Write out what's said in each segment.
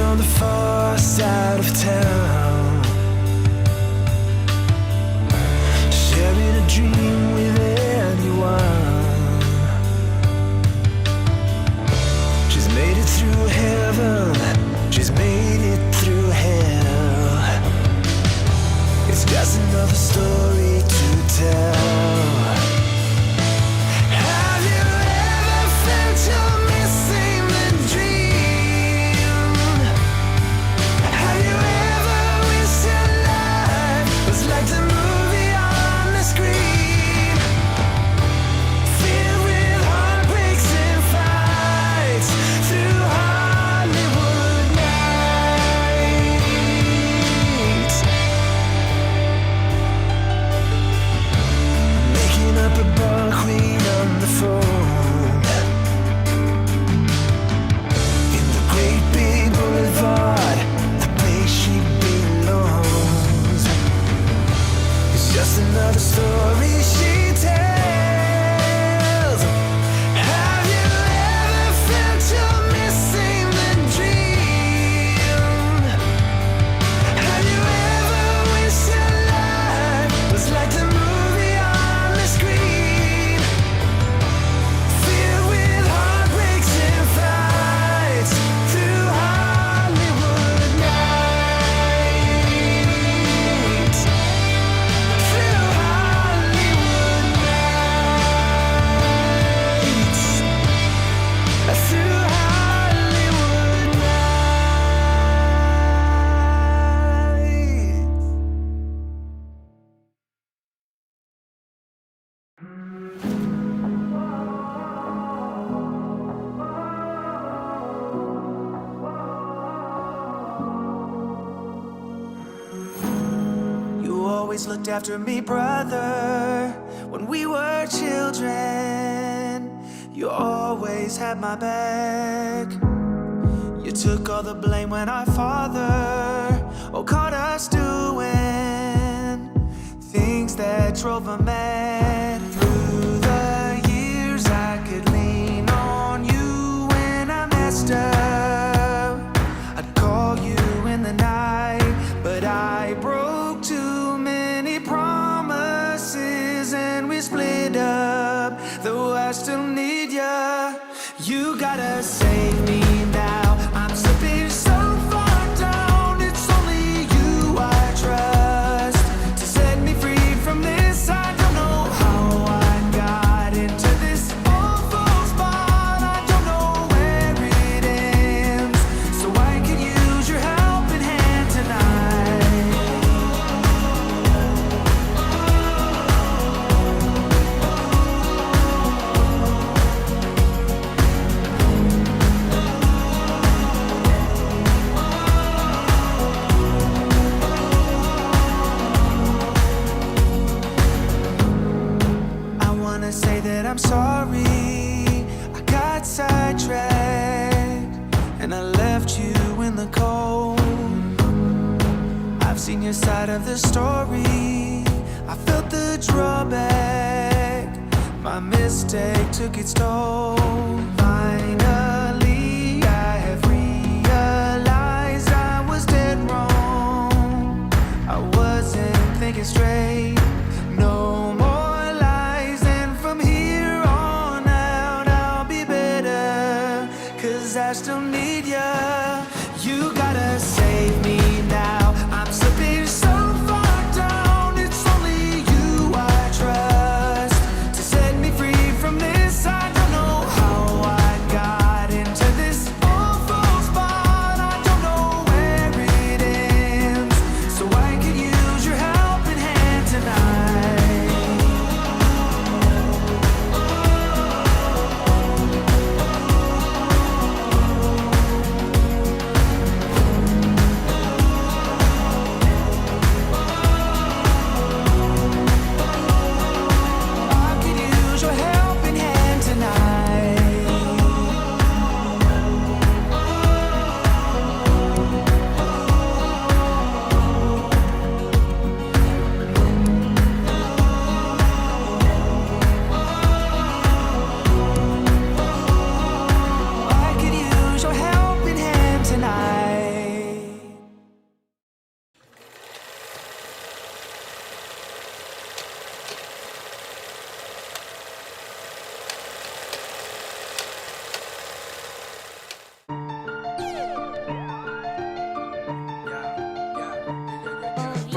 on the far side of town, sharing a dream with anyone. She's made it through heaven, she's made it through hell. It's just another story to tell. Have you ever felt you're missing the dream? Have you ever wished your life was like the movie on the screen, filled with heartbreaks and fights through Hollywood nights? Making up a bar queen on the phone in the great big boulevard, the place she belongs. It's just another story she tells. Have you ever felt you're missing the dream? Have you ever wished your life was like the movie on the screen, filled with heartbreaks and fights through Hollywood nights, through Hollywood nights, through Hollywood nights. You always looked after me, brother, when we were children. You always had my back. You took all the blame when our father caught us doing things that drove him mad. Through the years I could lean on you when I messed up. I'd call you in the night, but I broke too many promises and we split up. Though I still need ya, you gotta save me now. I'm slipping so far down, it's only you I trust to set me free from this. I don't know how I got into this awful spot. I don't know where it ends, so I could use your helping hand tonight. I wanna say that I'm sorry, I got sidetracked and I left you in the cold. I've seen your side of the story, I felt the drawback. My mistake took its toll. Finally, I have realized I was dead wrong. I wasn't thinking straight. No more lies, and from here on out I'll be better, 'cause I still need ya. You gotta save me now. I'm slipping so far down, it's only you I trust to set me free from this. I don't know how I got into this awful spot. I don't know where it ends, so I could use your helping hand tonight.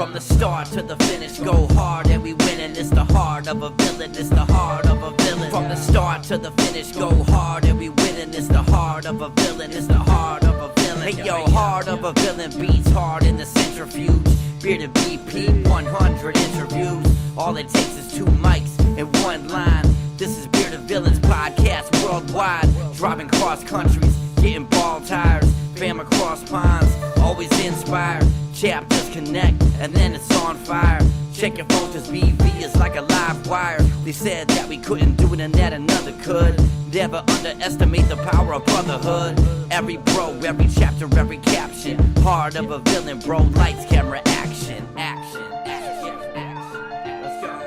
From the start to the finish, go hard and we winning. It's the heart of a villain, it's the heart of a villain. From the start to the finish, go hard and we winning. It's the heart of a villain, it's the heart of a villain. Hey yo, heart of a villain beats hard in the centrifuge. Bearded BP, 100 interviews. All it takes is 2 mics and 1 line. This is Bearded Villains podcast worldwide. Driving cross countries, getting ball tires. Fam across ponds, always inspired. Chapters connect, and then it's on fire. Check your phone, cause BV is like a live wire. They said that we couldn't do it and that another could. Never underestimate the power of brotherhood. Every bro, every chapter, every caption. Heart of a villain, bro, lights, camera, action. Action, action, action. Let's go.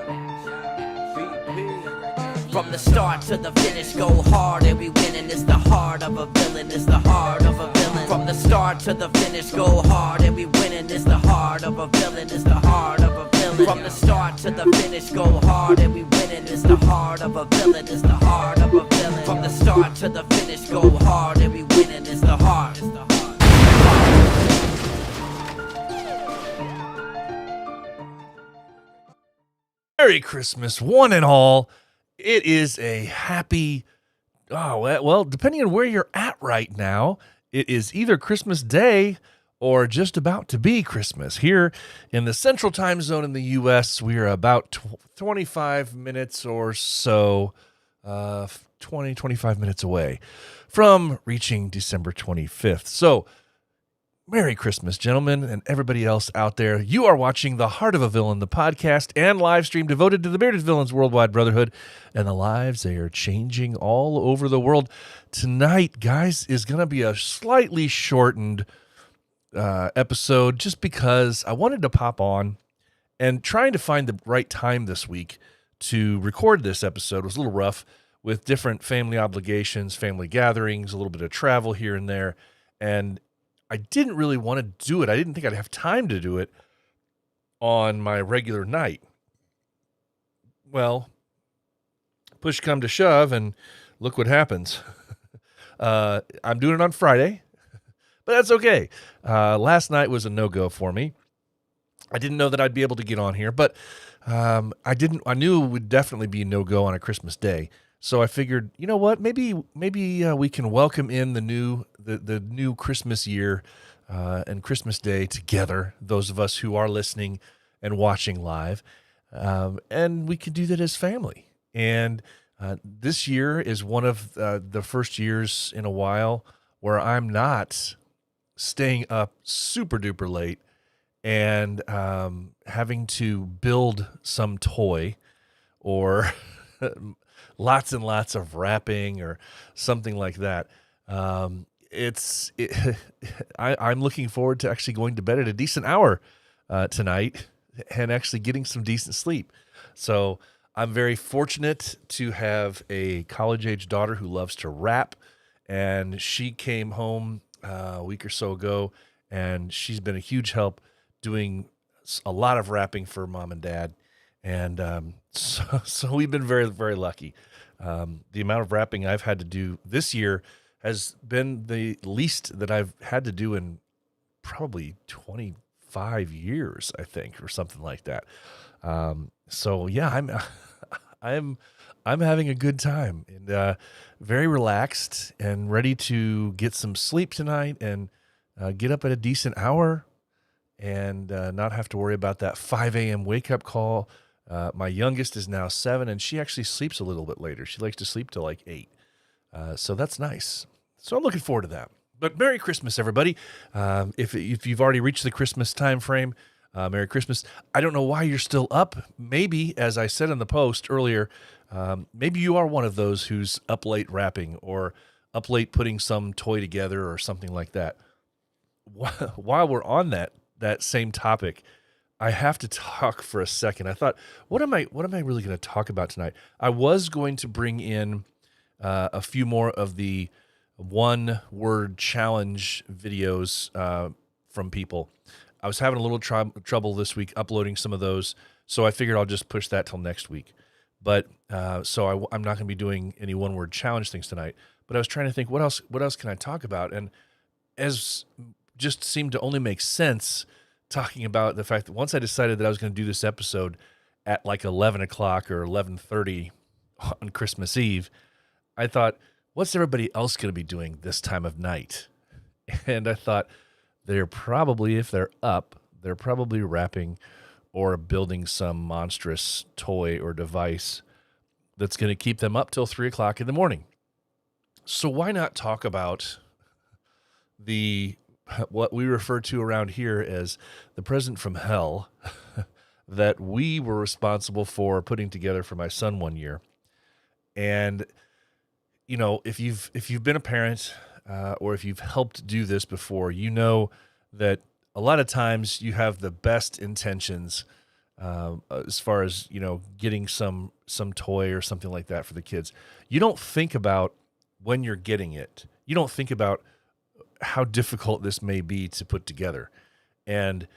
From the start to the finish, go hard and we winning. It's the heart of a villain, it's the heart of a villain. From the start to the finish, go hard and we winning. It's the heart of a villain, it's the heart of a villain. From the start to the finish, go hard and we winning. It's the heart of a villain, it's the heart of a villain. From the start to the finish, go hard and we winning. It's the heart. Merry Christmas, one and all. It is a happy, well, depending on where you're at right now, it is either Christmas Day or just about to be Christmas. Here in the Central Time Zone in the U.S., we are about 25 minutes or so, 25 minutes away from reaching December 25th. So, Merry Christmas, gentlemen, and everybody else out there. You are watching The Heart of a Villain, the podcast and live stream devoted to the Bearded Villains Worldwide Brotherhood and the lives they are changing all over the world. Tonight, guys, is going to be a slightly shortened episode just because I wanted to pop on and trying to find the right time this week to record this episode was a little rough with different family obligations, family gatherings, a little bit of travel here and there, and I didn't really want to do it. I didn't think I'd have time to do it on my regular night. Well, push come to shove, and look what happens. I'm doing it on Friday, but that's okay. Last night was a no-go for me. I didn't know that I'd be able to get on here, but I knew it would definitely be a no-go on a Christmas day. So I figured, you know what? Maybe we can welcome in the new Christmas year and Christmas Day together. Those of us who are listening and watching live, and we can do that as family. And this year is one of the first years in a while where I'm not staying up super duper late and having to build some toy or lots and lots of wrapping or something like that. I'm looking forward to actually going to bed at a decent hour tonight and actually getting some decent sleep. So I'm very fortunate to have a college-age daughter who loves to wrap, and she came home a week or so ago, and she's been a huge help doing a lot of wrapping for mom and dad. And so we've been very, very lucky. The amount of wrapping I've had to do this year has been the least that I've had to do in probably 25 years, I think, or something like that. So yeah, I'm having a good time and very relaxed and ready to get some sleep tonight and get up at a decent hour and not have to worry about that 5 a.m. wake up call. My youngest is now 7, and she actually sleeps a little bit later. She likes to sleep till like 8. So that's nice. So I'm looking forward to that. But Merry Christmas, everybody. If you've already reached the Christmas time frame, Merry Christmas. I don't know why you're still up. Maybe, as I said in the post earlier, maybe you are one of those who's up late wrapping or up late putting some toy together or something like that. While we're on that same topic, I have to talk for a second. I thought, what am I really going to talk about tonight? I was going to bring in a few more of the one-word challenge videos from people. I was having a little trouble this week uploading some of those, so I figured I'll just push that till next week. But so I'm not going to be doing any one-word challenge things tonight. But I was trying to think, what else can I talk about? And as just seemed to only make sense talking about the fact that once I decided that I was going to do this episode at like 11 o'clock or 11:30 on Christmas Eve, I thought, what's everybody else going to be doing this time of night? And I thought, they're probably, if they're up, they're probably wrapping or building some monstrous toy or device that's going to keep them up till 3 o'clock in the morning. So why not talk about what we refer to around here as the present from hell that we were responsible for putting together for my son one year. And you know, if you've been a parent or if you've helped do this before, you know that a lot of times you have the best intentions as far as, you know, getting some toy or something like that for the kids. You don't think about when you're getting it. You don't think about how difficult this may be to put together. And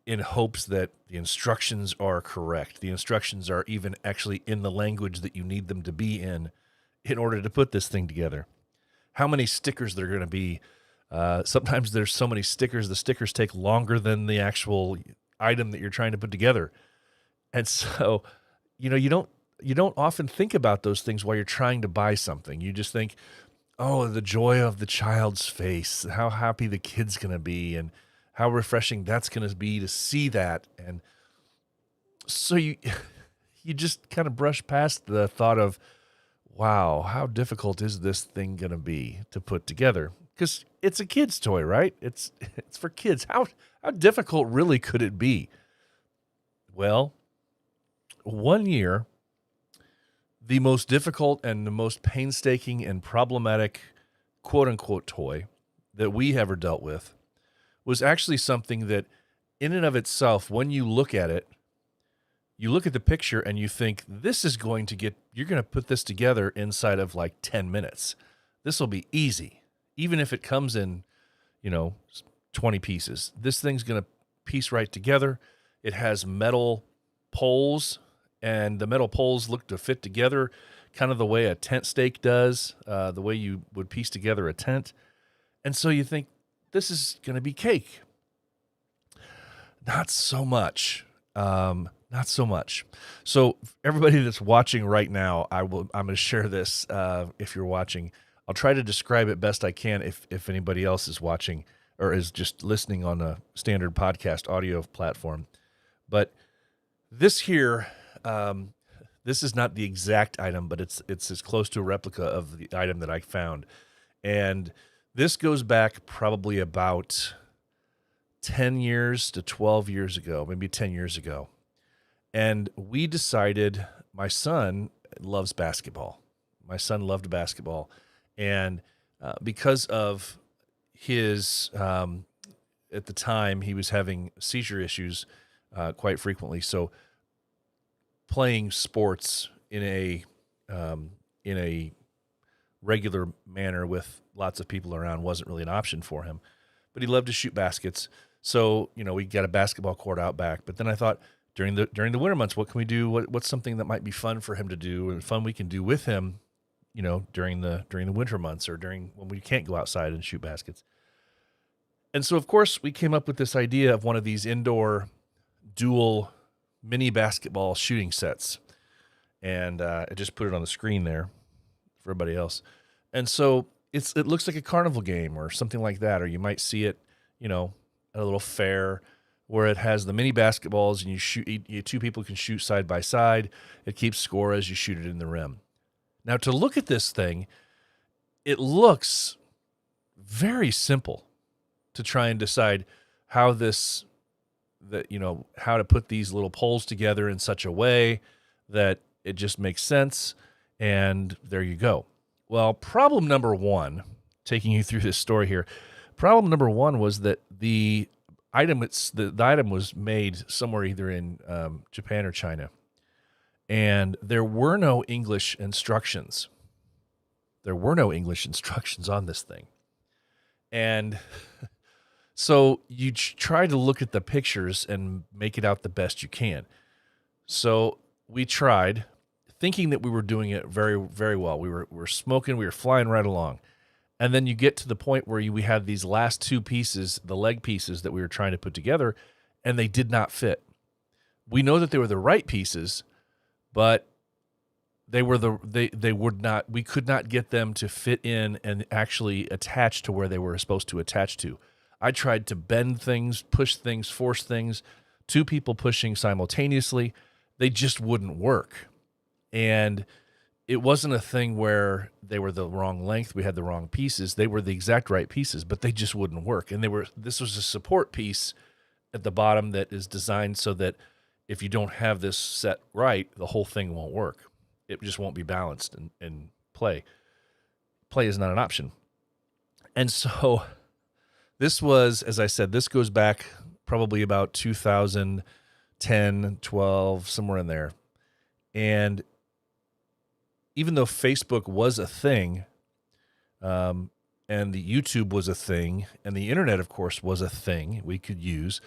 in hopes that the instructions are correct. The instructions are even actually in the language that you need them to be in order to put this thing together. How many stickers there are going to be. Sometimes there's so many stickers, the stickers take longer than the actual item that you're trying to put together. And so, you know, you don't often think about those things while you're trying to buy something. You just think, oh, the joy of the child's face, how happy the kid's going to be, and how refreshing that's going to be to see that. And so you just kind of brush past the thought of, wow, how difficult is this thing going to be to put together? Because it's a kid's toy, right? It's for kids. How difficult really could it be? Well, one year, the most difficult and the most painstaking and problematic quote-unquote toy that we ever dealt with was actually something that in and of itself, when you look at it, you look at the picture and you think, you're going to put this together inside of like 10 minutes. This will be easy. Even if it comes in, 20 pieces, this thing's going to piece right together. It has metal poles, and the metal poles look to fit together kind of the way a tent stake does, the way you would piece together a tent. And so you think, this is going to be cake. Not so much. Not so much. So everybody that's watching right now, I'm going to share this if you're watching. I'll try to describe it best I can if anybody else is watching or is just listening on a standard podcast audio platform. But this here, this is not the exact item, but it's as close to a replica of the item that I found. And this goes back probably about 10 years to 12 years ago, maybe 10 years ago. And we decided, my son loves basketball. My son loved basketball. And because of his, at the time, he was having seizure issues quite frequently. So playing sports in a regular manner with lots of people around wasn't really an option for him. But he loved to shoot baskets. So, we got a basketball court out back. But then I thought, during the winter months, what can we do? What's something that might be fun for him to do and fun we can do with him, during the winter months or during when we can't go outside and shoot baskets. And so, of course, we came up with this idea of one of these indoor dual mini basketball shooting sets. And I just put it on the screen there for everybody else. And so it looks like a carnival game or something like that, or you might see it, at a little fair where it has the mini basketballs and two people can shoot side by side. It keeps score as you shoot it in the rim. Now, to look at this thing, it looks very simple to try and decide how to put these little poles together in such a way that it just makes sense. And there you go. Well, problem number one, taking you through this story here, problem number one was that the item was made somewhere either in Japan or China, and there were no English instructions. There were no English instructions on this thing, and so you try to look at the pictures and make it out the best you can. So we tried, thinking that we were doing it very, very well. We were smoking, we were flying right along. And then you get to the point where we had these last two pieces, the leg pieces that we were trying to put together, and they did not fit. We know that they were the right pieces, but they would not, we could not get them to fit in and actually attach to where they were supposed to attach to. I tried to bend things, push things, force things, two people pushing simultaneously. They just wouldn't work. And it wasn't a thing where they were the wrong length, we had the wrong pieces. They were the exact right pieces, but they just wouldn't work. And this was a support piece at the bottom that is designed so that if you don't have this set right, the whole thing won't work. It just won't be balanced and play. Play is not an option. And so this was, as I said, this goes back probably about 2010, 12, somewhere in there. And even though Facebook was a thing, and the YouTube was a thing, and the internet, of course, was a thing we could use,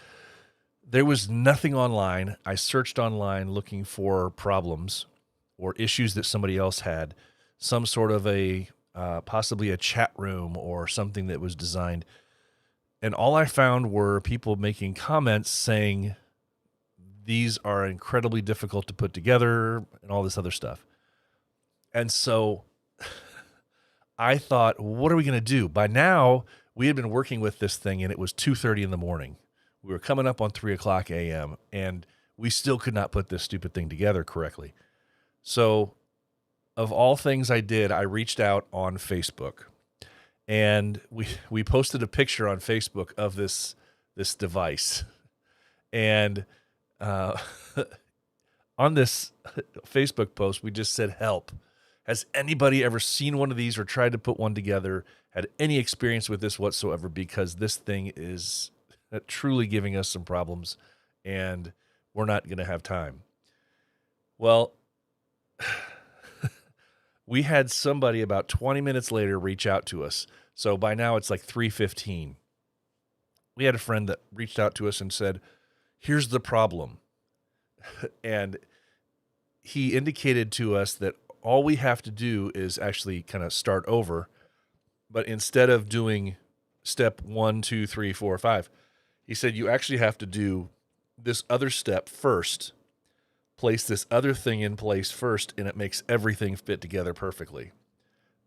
there was nothing online. I searched online looking for problems or issues that somebody else had, some sort of possibly a chat room or something that was designed. And all I found were people making comments saying, these are incredibly difficult to put together and all this other stuff. And so I thought, what are we going to do? By now, we had been working with this thing, and it was 2:30 in the morning. We were coming up on 3 o'clock a.m., and we still could not put this stupid thing together correctly. So of all things I did, I reached out on Facebook, and we posted a picture on Facebook of this device. And on this Facebook post, we just said, help. Has anybody ever seen one of these or tried to put one together, had any experience with this whatsoever? Because this thing is truly giving us some problems, and we're not going to have time. Well, we had somebody about 20 minutes later reach out to us. So by now it's like 3:15. We had a friend that reached out to us and said, here's the problem. And he indicated to us that all we have to do is actually kind of start over. But instead of doing step 1, 2, 3, 4, 5, he said you actually have to do this other step first, place this other thing in place first, and it makes everything fit together perfectly.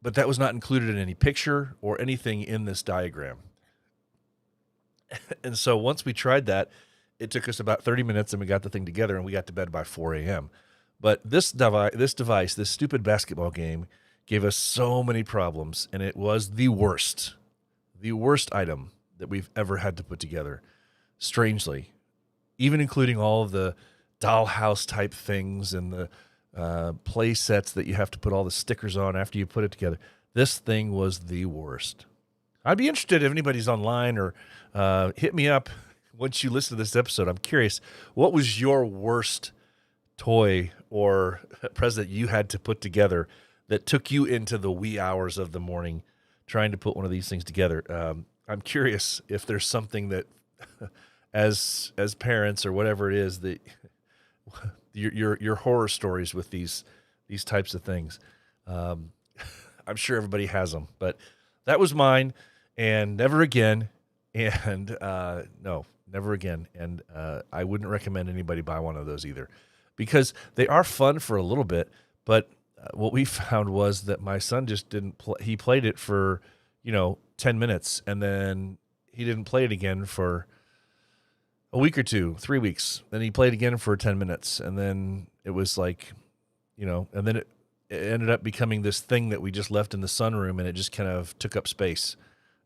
But that was not included in any picture or anything in this diagram. And so once we tried that, it took us about 30 minutes and we got the thing together, and we got to bed by 4 a.m. But this device, this stupid basketball game, gave us so many problems, and it was the worst item that we've ever had to put together, strangely, even including all of the dollhouse type things and the play sets that you have to put all the stickers on after you put it together. This thing was the worst. I'd be interested if anybody's online or hit me up once you listen to this episode. I'm curious, what was your worst toy or present you had to put together that took you into the wee hours of the morning trying to put one of these things together? I'm curious if there's something that as parents or whatever it is that your horror stories with these types of things. I'm sure everybody has them, but that was mine, and never again. And no, never again. And I wouldn't recommend anybody buy one of those either, because they are fun for a little bit. But what we found was that my son just didn't play. He played it for 10 minutes, and then he didn't play it again for a week or 2, 3 weeks. Then he played again for 10 minutes. And then it was like, and then it ended up becoming this thing that we just left in the sunroom, and it just kind of took up space.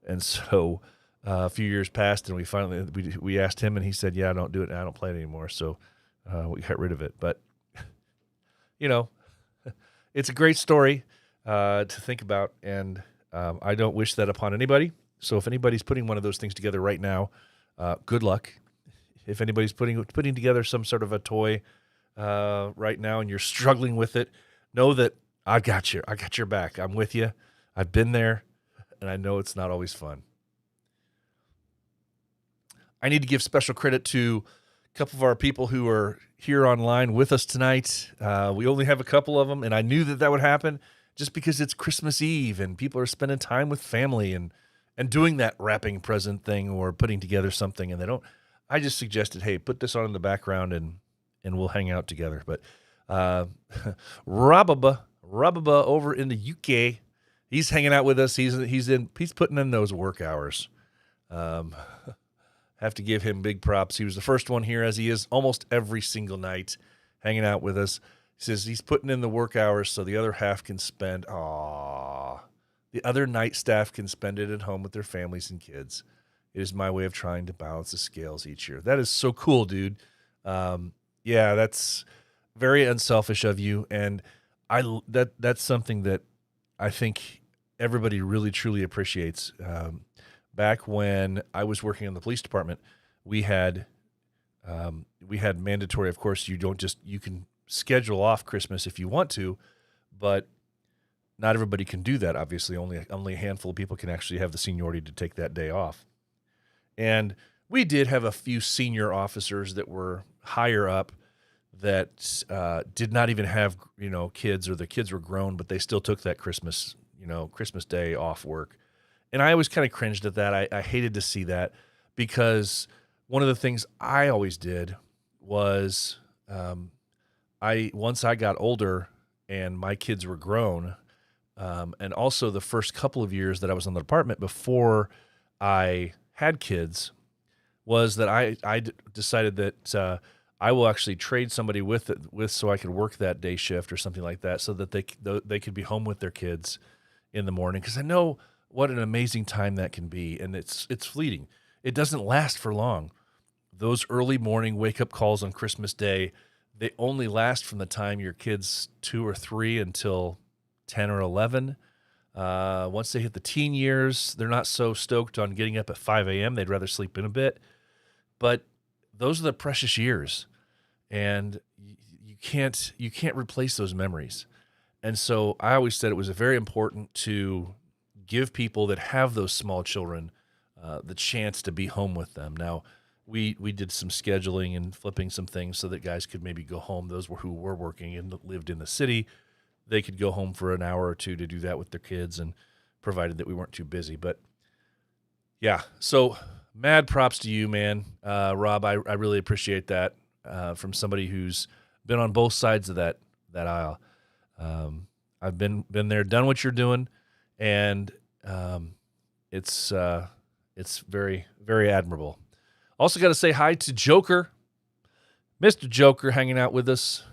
And so a few years passed, and we asked him, and he said, yeah, I don't do it. I don't play it anymore. So we got rid of it. But, it's a great story to think about. And I don't wish that upon anybody. So if anybody's putting one of those things together right now, good luck. If anybody's putting together some sort of a toy right now and you're struggling with it, know that I got you. I got your back. I'm with you. I've been there, and I know it's not always fun. I need to give special credit to a couple of our people who are here online with us tonight. We only have a couple of them, and I knew that would happen just because it's Christmas Eve and people are spending time with family and doing that wrapping present thing or putting together something, and they don't. I just suggested, hey, put this on in the background and we'll hang out together. But Rababa over in the UK, he's hanging out with us. He's putting in those work hours. Have to give him big props. He was the first one here, as he is almost every single night, hanging out with us. He says he's putting in the work hours so the other half can spend. The other night staff can spend it at home with their families and kids. It is my way of trying to balance the scales each year. That is so cool, dude. Yeah, that's very unselfish of you, and that's something that I think everybody really truly appreciates. Back when I was working in the police department, we had mandatory. Of course, you can schedule off Christmas if you want to, but not everybody can do that. Obviously, only a handful of people can actually have the seniority to take that day off. And we did have a few senior officers that were higher up that did not even have kids, or the kids were grown, but they still took that Christmas Day off work. And I always kind of cringed at that. I hated to see that, because one of the things I always did was once I got older and my kids were grown, and also the first couple of years that I was in the department before I had kids, was that I decided that I will actually trade somebody with so I could work that day shift or something like that, so that they could be home with their kids in the morning, because I know what an amazing time that can be, and it's fleeting. It doesn't last for long. Those early morning wake-up calls on Christmas Day, they only last from the time your kid's 2 or 3 until 10 or 11. Once they hit the teen years, they're not so stoked on getting up at 5 a.m. They'd rather sleep in a bit. But those are the precious years, and you can't replace those memories. And so I always said it was very important to give people that have those small children the chance to be home with them. Now, we did some scheduling and flipping some things so that guys could maybe go home. Those who were working and lived in the city, they could go home for an hour or two to do that with their kids, and provided that we weren't too busy. But yeah, so mad props to you, man. Rob, I really appreciate that from somebody who's been on both sides of that aisle. I've been there, done what you're doing, and it's very, very admirable. Also got to say hi to Joker, Mr. Joker, hanging out with us.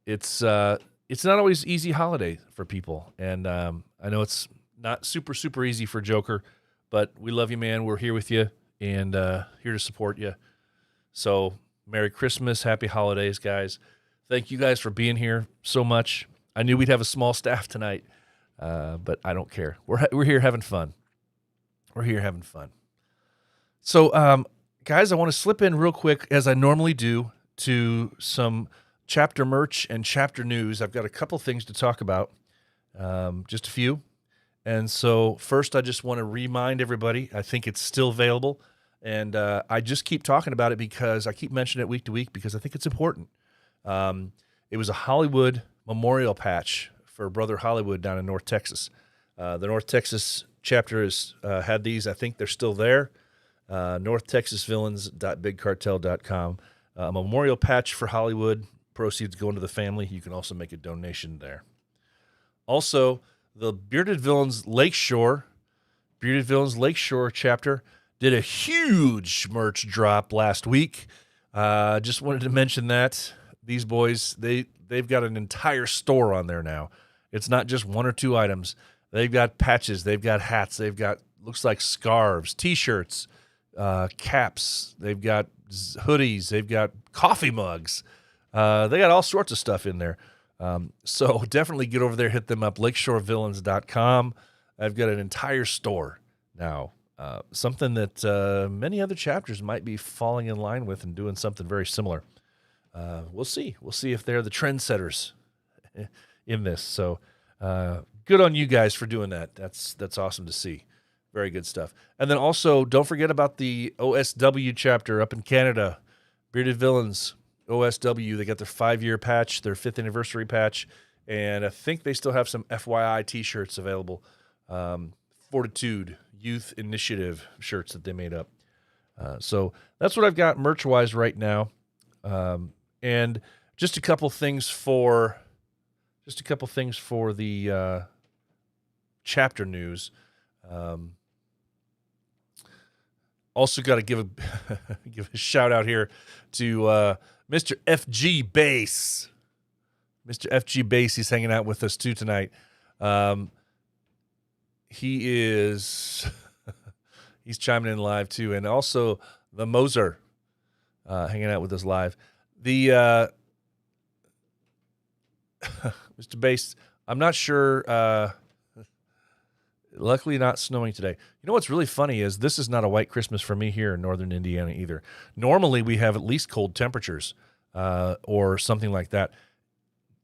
It's not always easy holiday for people, and I know it's not super, super easy for Joker, but we love you, man. We're here with you and here to support you. So Merry Christmas, Happy Holidays, guys. Thank you guys for being here so much. I knew we'd have a small staff tonight, but I don't care. We're here having fun. We're here having fun. So, guys, I want to slip in real quick, as I normally do, to some chapter merch and chapter news. I've got a couple things to talk about, just a few. And so first, I just want to remind everybody, I think it's still available. And I just keep talking about it because I keep mentioning it week to week because I think it's important. It was a Hollywood memorial patch for Brother Hollywood down in North Texas. The North Texas chapter has had these. I think they're still there. NorthTexasVillains.BigCartel.com. A memorial patch for Hollywood. Proceeds going to the family. You can also make a donation there. Also, the Bearded Villains Lakeshore chapter did a huge merch drop last week. Just wanted to mention that. These boys, they've got an entire store on there now. It's not just one or two items. They've got patches, they've got hats, they've got, looks like scarves, T-shirts, caps, they've got hoodies, they've got coffee mugs. They got all sorts of stuff in there. So definitely get over there, hit them up, lakeshorevillains.com. I've got an entire store now. Something that many other chapters might be falling in line with and doing something very similar. We'll see. We'll see if they're the trendsetters in this. So good on you guys for doing that. That's awesome to see. Very good stuff. And then also, don't forget about the OSW chapter up in Canada. Bearded Villains, OSW, they got their 5-year patch, their 5th anniversary patch. And I think they still have some FYI T-shirts available. Fortitude Youth Initiative shirts that they made up. So that's what I've got merch-wise right now. And just a couple things for the chapter news. Also got to give a shout out here to Mr. FG Bass. Mr. FG Bass, he's hanging out with us too tonight. He is he's chiming in live too, and also the Moser hanging out with us live. The Mr. Bass, I'm not sure. Luckily, not snowing today. You know what's really funny is this is not a white Christmas for me here in northern Indiana either. Normally, we have at least cold temperatures or something like that.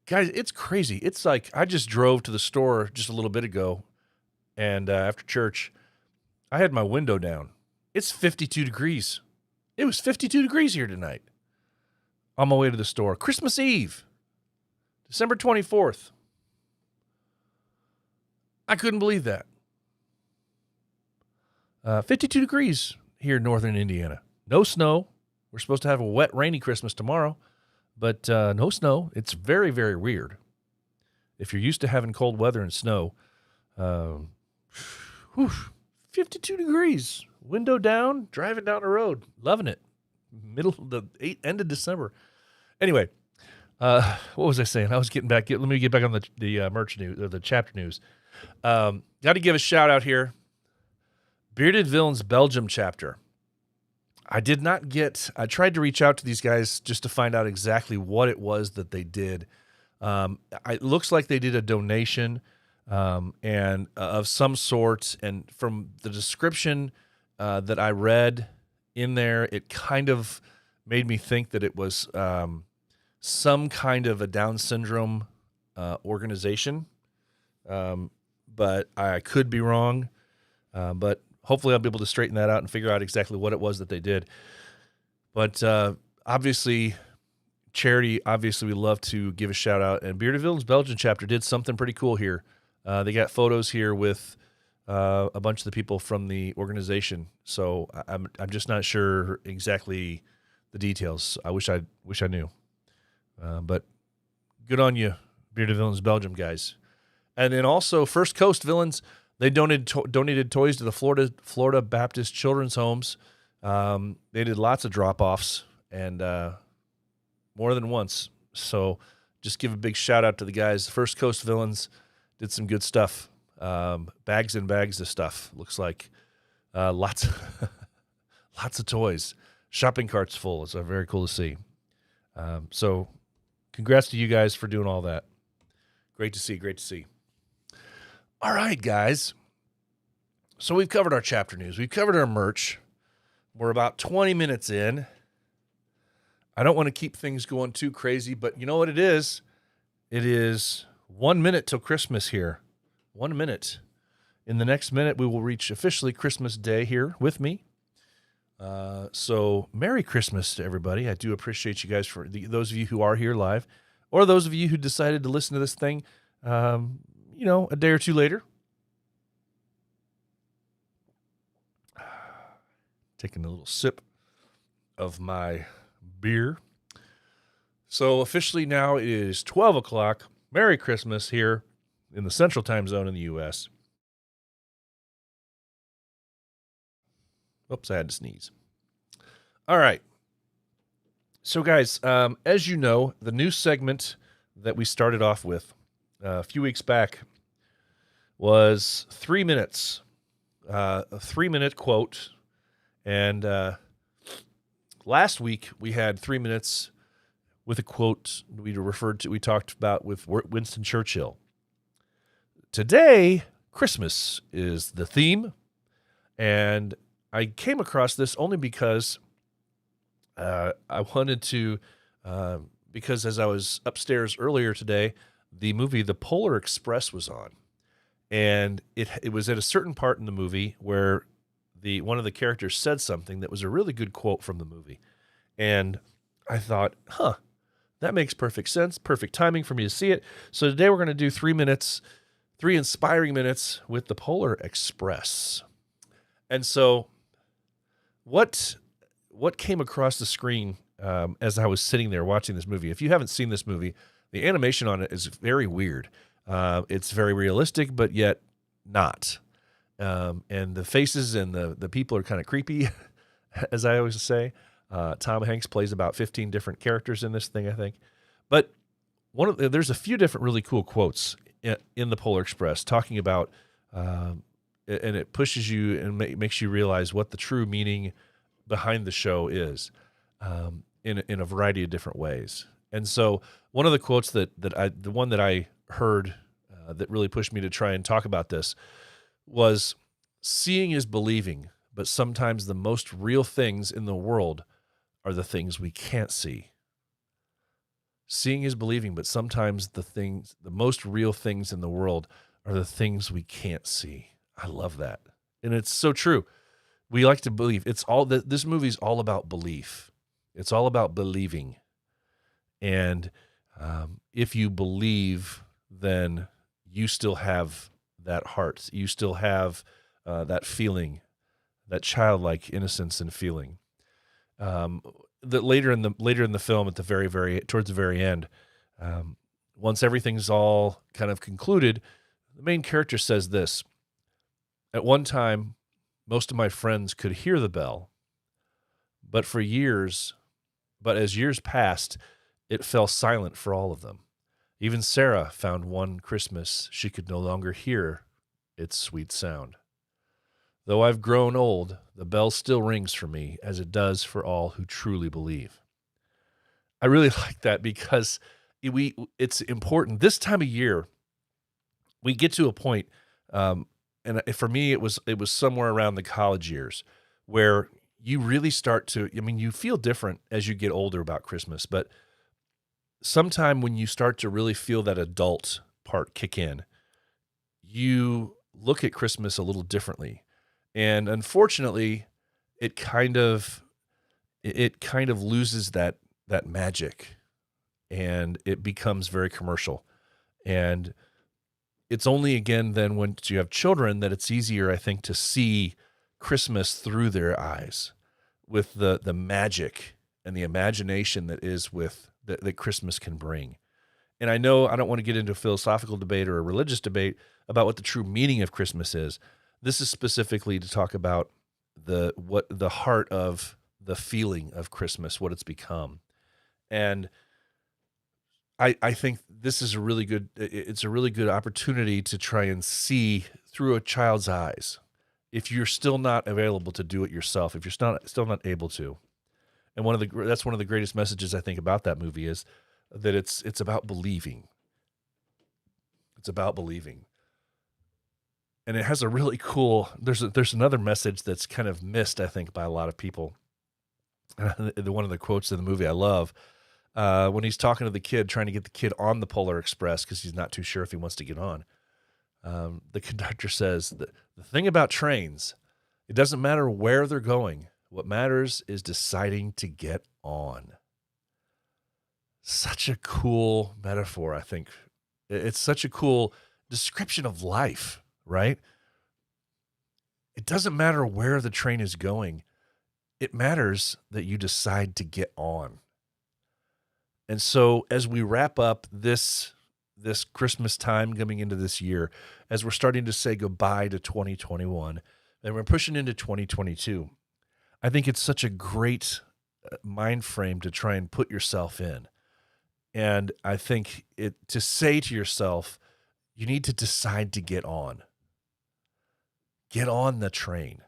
Guys, it's crazy. It's like I just drove to the store just a little bit ago, and after church, I had my window down. It's 52 degrees. It was 52 degrees here tonight on my way to the store. Christmas Eve, December 24th. I couldn't believe that. 52 degrees here in northern Indiana. No snow. We're supposed to have a wet, rainy Christmas tomorrow, but no snow. It's very, very weird. If you're used to having cold weather and snow, 52 degrees, window down, driving down the road, loving it. End of December. Anyway, what was I saying? I was getting back. Let me get back on the merch news, or the chapter news. Got to give a shout out here. Bearded Villains Belgium chapter. I tried to reach out to these guys just to find out exactly what it was that they did. It looks like they did a donation and of some sort. And from the description that I read in there, it kind of made me think that it was some kind of a Down syndrome organization. But I could be wrong. But hopefully I'll be able to straighten that out and figure out exactly what it was that they did. But obviously, charity, we love to give a shout out. And Bearded Villains Belgian chapter did something pretty cool here. They got photos here with a bunch of the people from the organization. So I'm just not sure exactly the details. I wish I knew. But good on you, Bearded Villains Belgium guys. And then also First Coast Villains, they donated toys to the Florida Baptist Children's Homes. They did lots of drop-offs and more than once. So just give a big shout-out to the guys. First Coast Villains did some good stuff. Bags and bags of stuff, looks like. Lots of toys. Shopping carts full. It's very cool to see. So congrats to you guys for doing all that. Great to see. All right, guys. So we've covered our chapter news. We've covered our merch. We're about 20 minutes in. I don't want to keep things going too crazy, but you know what it is? It is 1 minute till Christmas here. 1 minute. In the next minute, we will reach officially Christmas Day here with me. So Merry Christmas to everybody. I do appreciate you guys for those of you who are here live, or those of you who decided to listen to this thing a day or two later. Taking a little sip of my beer. So officially now it is 12 o'clock. Merry Christmas here in the Central Time Zone in the U.S. Oops, I had to sneeze. All right. So guys, as you know, the new segment that we started off with a few weeks back was 3 minutes, a 3-minute quote. And last week we had 3 minutes with a quote we talked about with Winston Churchill. Today, Christmas is the theme. And I came across this only because I wanted to, because as I was upstairs earlier today, the movie The Polar Express was on. And it was at a certain part in the movie where one of the characters said something that was a really good quote from the movie. And I thought, That makes perfect sense. Perfect timing for me to see it. So today we're going to do 3 minutes, 3 inspiring minutes with the Polar Express. And so what came across the screen as I was sitting there watching this movie? If you haven't seen this movie, the animation on it is very weird. It's very realistic, but yet not. And the faces and the people are kind of creepy, as I always say. Tom Hanks plays about 15 different characters in this thing, I think. But there's a few different really cool quotes in the Polar Express talking about, and it pushes you and makes you realize what the true meaning behind the show is, in a variety of different ways. And so one of the quotes the one that I heard that really pushed me to try and talk about this was, "Seeing is believing, but sometimes the most real things in the world are the things we can't see." Seeing is believing, but sometimes the most real things in the world are the things we can't see. I love that. And it's so true. We like to believe. This movie's all about belief. It's all about believing. And if you believe, then you still have that heart. You still have that feeling, that childlike innocence and feeling. That later in the film, at the towards the very end, once everything's all kind of concluded, the main character says this: "At one time, most of my friends could hear the bell, but as years passed, it fell silent for all of them. Even Sarah found one Christmas she could no longer hear its sweet sound. Though I've grown old, the bell still rings for me, as it does for all who truly believe." I really like that because it's important. This time of year, we get to a point, and for me, it was somewhere around the college years, where you really start to, you feel different as you get older about Christmas, but sometime when you start to really feel that adult part kick in, you look at Christmas a little differently. And unfortunately, it kind of loses that magic, and it becomes very commercial. And it's only again then once you have children that it's easier, I think, to see Christmas through their eyes, with the magic and the imagination that is that Christmas can bring. And I know I don't want to get into a philosophical debate or a religious debate about what the true meaning of Christmas is. This is specifically to talk about the heart of the feeling of Christmas, what it's become. And I think this is it's a really good opportunity to try and see through a child's eyes, if you're still not available to do it yourself, if you're still not able to. And that's one of the greatest messages I think about that movie is that it's about believing. It's about believing. And it has a really cool, there's another message that's kind of missed, I think, by a lot of people. One of the quotes in the movie I love, when he's talking to the kid, trying to get the kid on the Polar Express because he's not too sure if he wants to get on. The conductor says, the thing about trains, it doesn't matter where they're going. What matters is deciding to get on. Such a cool metaphor, I think. It's such a cool description of life, right? It doesn't matter where the train is going. It matters that you decide to get on. And so as we wrap up this Christmas time coming into this year, as we're starting to say goodbye to 2021, and we're pushing into 2022, I think it's such a great mind frame to try and put yourself in. And I think to say to yourself, you need to decide to get on. Get on the train.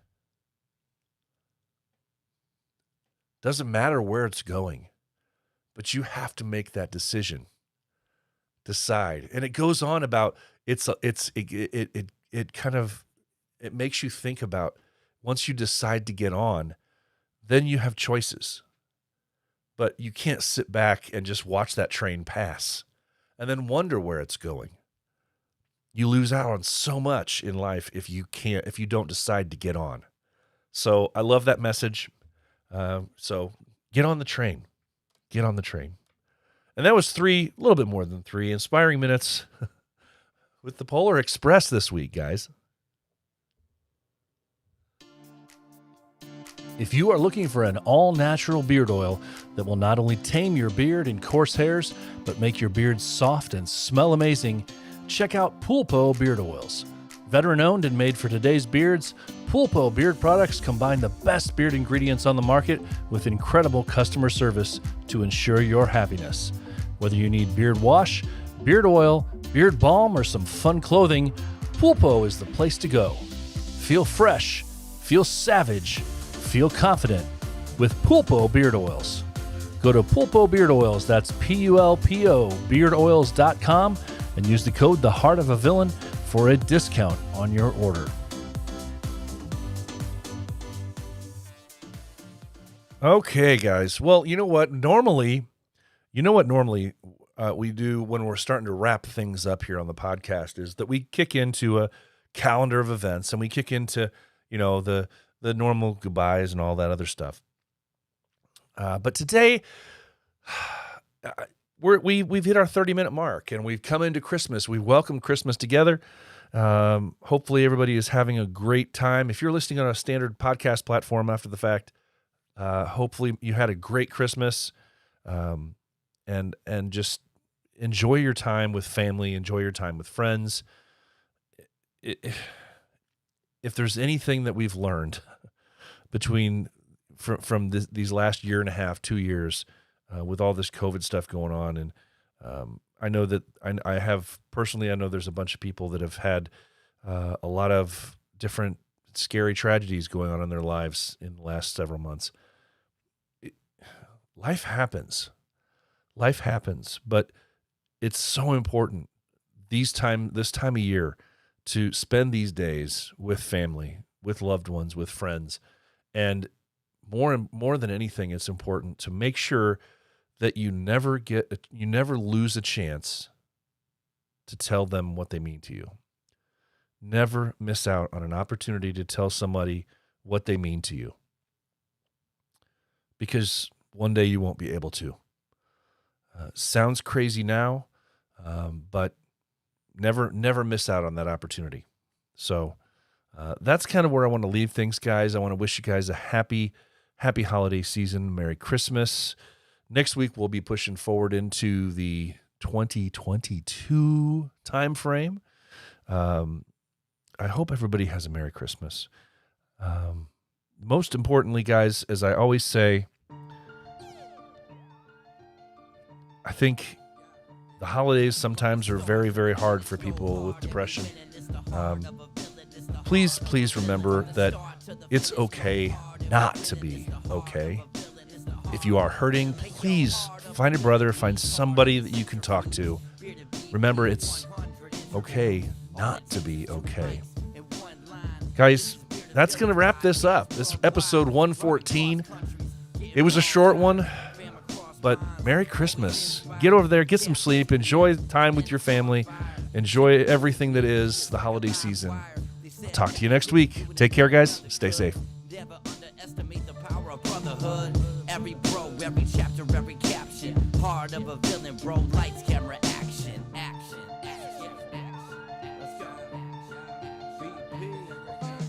Doesn't matter where it's going, but you have to make that decision. Decide. And it goes on about it makes you think about, once you decide to get on, then you have choices. But you can't sit back and just watch that train pass and then wonder where it's going. You lose out on so much in life if you don't decide to get on. So I love that message. So get on the train. Get on the train. And that was a little bit more than 3 inspiring minutes with the Polar Express this week, guys. If you are looking for an all-natural beard oil that will not only tame your beard and coarse hairs, but make your beard soft and smell amazing, check out Pulpo Beard Oils. Veteran-owned and made for today's beards, Pulpo beard products combine the best beard ingredients on the market with incredible customer service to ensure your happiness. Whether you need beard wash, beard oil, beard balm, or some fun clothing, Pulpo is the place to go. Feel fresh, feel savage, feel confident with Pulpo Beard Oils. Go to Pulpo Beard Oils, that's Pulpo, beardoils.com, and use the code The Heart of a Villain for a discount on your order. Okay, guys. Well, you know what? Normally we do when we're starting to wrap things up here on the podcast is that we kick into a calendar of events and we kick into, the normal goodbyes and all that other stuff. But today, we've hit our 30-minute mark and we've come into Christmas. We've welcomed Christmas together. Hopefully everybody is having a great time. If you're listening on a standard podcast platform after the fact, hopefully you had a great Christmas, and just enjoy your time with family, enjoy your time with friends. If there's anything that we've learned from these last year and a half, 2 years, with all this COVID stuff going on, and I know that I know there's a bunch of people that have had a lot of different scary tragedies going on in their lives in the last several months. Life happens, but it's so important this time of year to spend these days with family, with loved ones, with friends, and more than anything, it's important to make sure that you never lose a chance to tell them what they mean to you. Never miss out on an opportunity to tell somebody what they mean to you, because one day you won't be able to. Sounds crazy now, but never miss out on that opportunity. So that's kind of where I want to leave things, guys. I want to wish you guys a happy holiday season. Merry Christmas. Next week, we'll be pushing forward into the 2022 time frame. I hope everybody has a Merry Christmas. Most importantly, guys, as I always say, I think the holidays sometimes are very, very hard for people with depression. Please remember that it's okay not to be okay. If you are hurting, please find a brother, find somebody that you can talk to. Remember, it's okay not to be okay. Guys, that's going to wrap this up. This episode 114. It was a short one, but Merry Christmas. Get over there, get some sleep, enjoy time with your family, enjoy everything that is the holiday season. I'll talk to you next week. Take care, guys. Stay safe. Never underestimate the power of brotherhood. Every bro, every chapter, every caption. Heart of a villain, bro. Lights, camera, action. Let's go.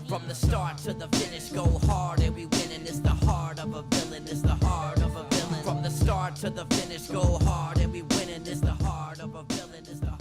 From the start to the finish, go hard and we winning. It's the heart of a villain. It's the heart of a villain. From the start to the finish, go hard and we winning. It's the heart of a villain. It's the